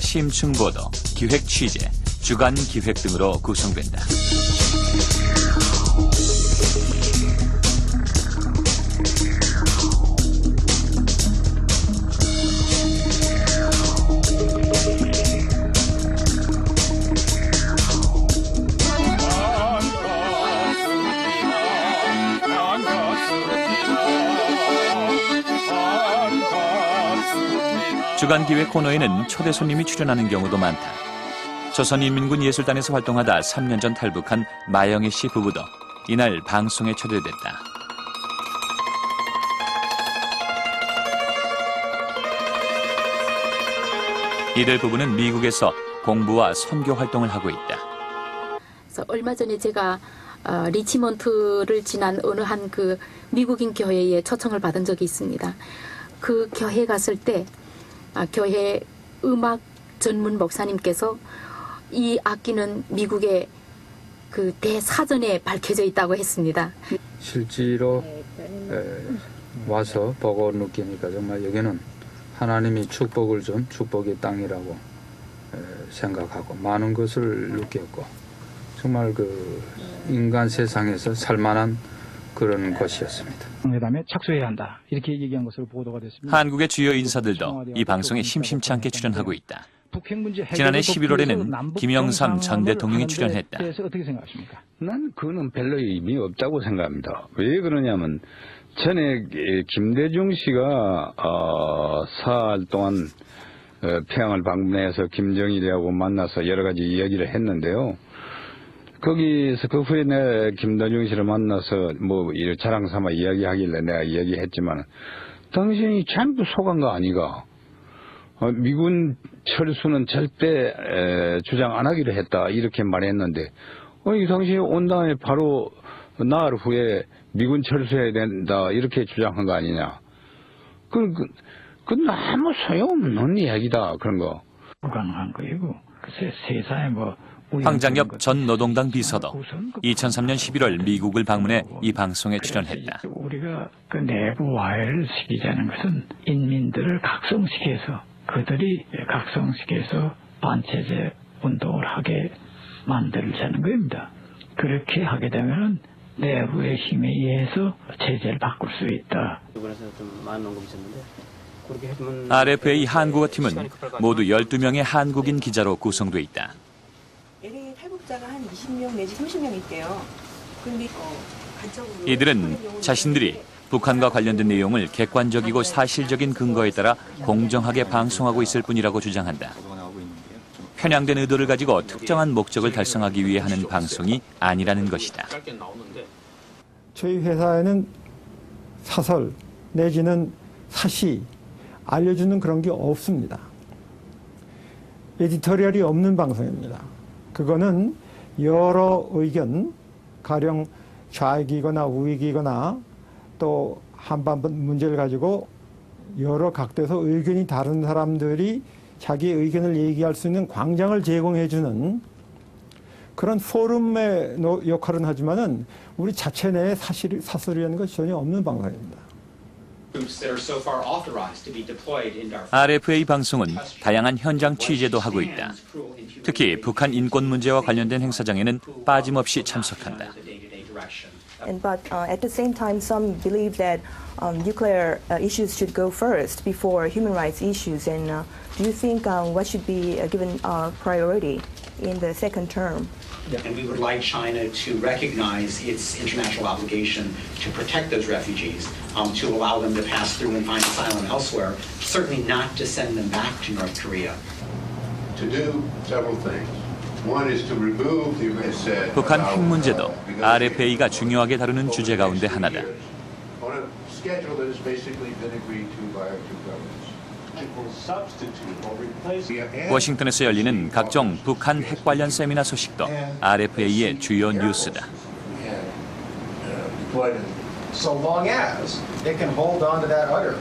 심층 보도, 기획 취재, 주간 기획 등으로 구성된다. 주간 기획 코너에는 초대 손님이 출연하는 경우도 많다. 조선인민군 예술단에서 활동하다 3년 전 탈북한 마영애 씨 부부도 이날 방송에 초대됐다. 이들 부부는 미국에서 공부와 선교 활동을 하고 있다. 그래서 얼마 전에 제가 리치몬트를 지난 어느 한 그 미국인 교회에 초청을 받은 적이 있습니다. 그 교회 갔을 때 교회 음악 전문 목사님께서 이 악기는 미국의 그 대사전에 밝혀져 있다고 했습니다. 실제로 와서 보고 느끼니까 정말 여기는 하나님이 축복을 준 축복의 땅이라고 생각하고 많은 것을 느꼈고 정말 그 인간 세상에서 살만한 그런 곳이었습니다. 회담에 착수해야 한다. 이렇게 얘기한 것으로 보도가 됐습니다. 한국의 주요 인사들도 이 방송에 심심치 않게 출연하고 있다. 지난해 11월에는 김영삼 전 대통령이 출연했다. 어떻게 생각하십니까? 난 그거는 별로 의미 없다고 생각합니다. 왜 그러냐면 전에 김대중 씨가 사흘 동안 평양을 방문해서 김정일이하고 만나서 여러 가지 이야기를 했는데요. 거기서 그 후에 내가 김대중 씨를 만나서 뭐 자랑 삼아 이야기하길래 내가 이야기했지만 당신이 전부 속은 거 아니가? 미군 철수는 절대 주장 안 하기로 했다 이렇게 말했는데 이 당신이 온 다음에 바로 나흘 후에 미군 철수해야 된다 이렇게 주장한 거 아니냐? 그건 아무 소용없는 이야기다 그런 거. 불가능한 거이고 글쎄 세상에 뭐 황장엽 전 노동당 비서도 2003년 11월 미국을 방문해 이 방송에 출연했다. 우리가 그 내부 화해를 시키자는 것은 인민들을 각성시켜서 그들이 각성시켜서 반체제 운동을 하게 만들자는 겁니다. 그렇게 하게 되면 내부의 힘에 의해서 체제를 바꿀 수 있다. RFA 한국어 팀은 모두 12명의 한국인 기자로 구성돼 있다. LA 탈북자가 한 20명 내지 30명 있대요. 그런데 이들은 자신들이 북한과 관련된 내용을 객관적이고 사실적인 근거에 따라 공정하게 방송하고 있을 뿐이라고 주장한다. 편향된 의도를 가지고 특정한 목적을 달성하기 위해 하는 방송이 아니라는 것이다. 저희 회사에는 사설 내지는 사시 알려주는 그런 게 없습니다. 에디토리얼이 없는 방송입니다. 그거는 여러 의견, 가령 좌익이거나 우익이거나 또 한반도 문제를 가지고 여러 각도에서 의견이 다른 사람들이 자기 의견을 얘기할 수 있는 광장을 제공해주는 그런 포럼의 역할은 하지만은 우리 자체 내에 사설이라는 것이 전혀 없는 방송입니다. RFA 방송은 다양한 현장 취재도 하고 있다. 특히 북한 인권 문제와 관련된 행사장에는 빠짐없이 참석한다. But at the same time, some believe that nuclear issues should go first before human rights issues. And do you think what should be given priority in the second term? And we would like China to recognize its international obligation to protect those refugees, to allow them to pass through and find asylum elsewhere, certainly not to send them back to North Korea. To do several things. One is to remove the 북한 핵 문제도 RFA가 중요하게 다루는 주제 가운데 하나다. on a schedule that has basically been agreed to by our two governments. 워싱턴에서 열리는 각종 북한 핵 관련 세미나 소식도 RFA의 주요 뉴스다. So long as it can hold on to that udder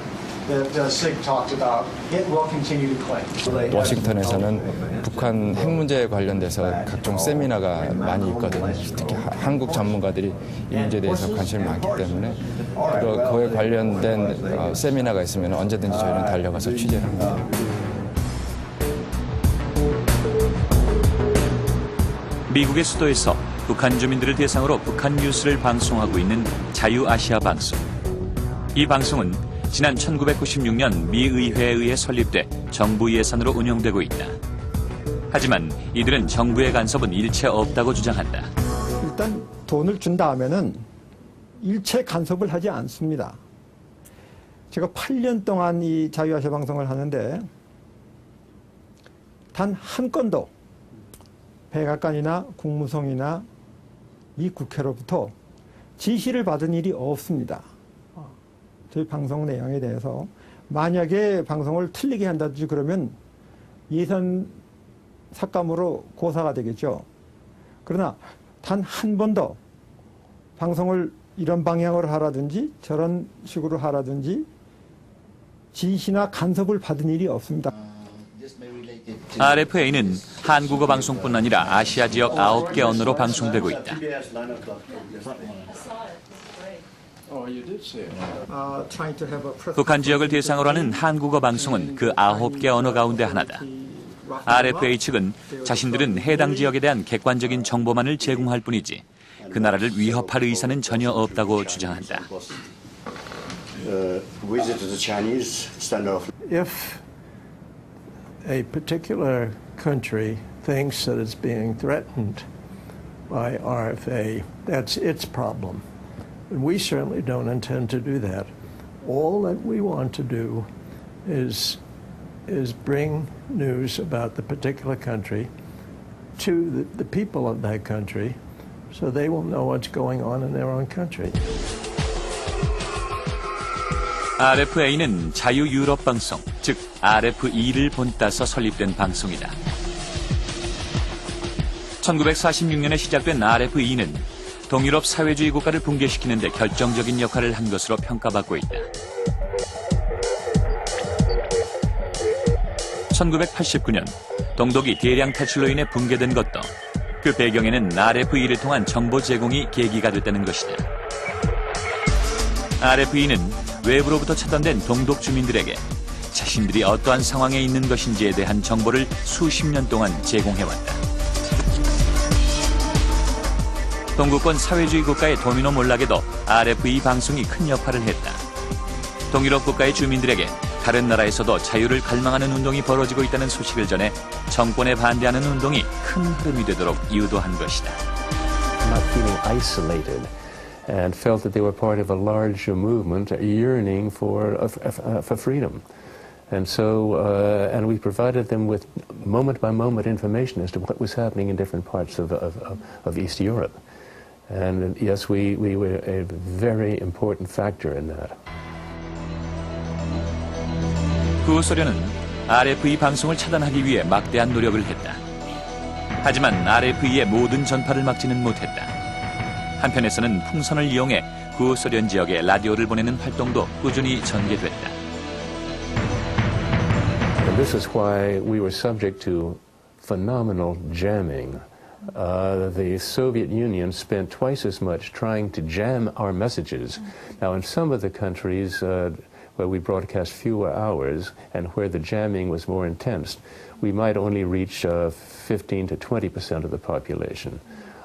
that SIG talked about, it will continue to claim. 워싱턴에서는 북한 핵 문제에 관련돼서 각종 세미나가 많이 있거든요. 특히 한국 전문가들이 이 문제에 대해서 관심이 많기 때문에 그거에 관련된 세미나가 있으면 언제든지 저희는 달려가서 취재를 합니다. 미국의 수도에서 북한 주민들을 대상으로 북한 뉴스를 방송하고 있는 자유아시아 방송. 이 방송은 지난 1996년 미 의회에 의해 설립돼 정부 예산으로 운영되고 있다. 하지만 이들은 정부의 간섭은 일체 없다고 주장한다. 일단 돈을 준 다음에는 일체 간섭을 하지 않습니다. 제가 8년 동안 이 자유아시아 방송을 하는데 단 한 건도 백악관이나 국무성이나 미 국회로부터 지시를 받은 일이 없습니다. 저희 방송 내용에 대해서 만약에 방송을 틀리게 한다든지 그러면 예산 삭감으로 고사가 되겠죠. 그러나 단 한 번도 방송을 이런 방향으로 하라든지 저런 식으로 하라든지 지시나 간섭을 받은 일이 없습니다. RFA는 한국어 방송뿐 아니라 아시아 지역 9개 언어로 방송되고 있다. 북한 지역을 대상으로 하는 한국어 방송은 그 9개 언어 가운데 하나다. RFA 측은 자신들은 해당 지역에 대한 객관적인 정보만을 제공할 뿐이지 그 나라를 위협할 의사는 전혀 없다고 주장한다. If a particular country thinks that it's being threatened by RFA, that's its problem. We certainly don't intend to do that. All that we want to do is bring news about the particular country to the people of that country so they will know what's going on in their own country. RFA는 자유 유럽 방송, 즉 RFE를 본따서 설립된 방송이다. 1946년에 시작된 RFE는 동유럽 사회주의 국가를 붕괴시키는 데 결정적인 역할을 한 것으로 평가받고 있다. 1989년 동독이 대량 탈출로 인해 붕괴된 것도 그 배경에는 RFE를 통한 정보 제공이 계기가 됐다는 것이다. RFE는 외부로부터 차단된 동독 주민들에게 자신들이 어떠한 상황에 있는 것인지에 대한 정보를 수십 년 동안 제공해왔다. 동구권 사회주의 국가의 도미노 몰락에도 RFE 방송이 큰 역할을 했다. 동유럽 국가의 주민들에게 다른 나라에서도 자유를 갈망하는 운동이 벌어지고 있다는 소식을 전해 정권에 반대하는 운동이 큰 흐름이 되도록 유도한 것이다. Not feeling isolated and felt that they were part of a large movement yearning for freedom. And so, and we provided them with moment-by-moment information as to what was happening in different parts of East Europe. And yes, we were a very important factor in that. 구소련은 RFE 방송을 차단하기 위해 막대한 노력을 했다. 하지만 RFE의 모든 전파를 막지는 못했다. 한편에서는 풍선을 이용해 구소련 지역에 라디오를 보내는 활동도 꾸준히 전개됐다. And this is why we were subject to phenomenal jamming. The Soviet Union spent twice as much trying to jam our messages. Now, in some of the countries where we broadcast fewer hours and where the jamming was more intense, we might only reach 15 to 20% of the population.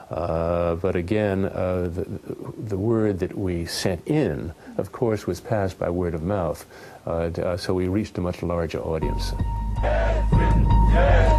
But again, the word that we sent in, of course, was passed by word of mouth, so we reached a much larger audience.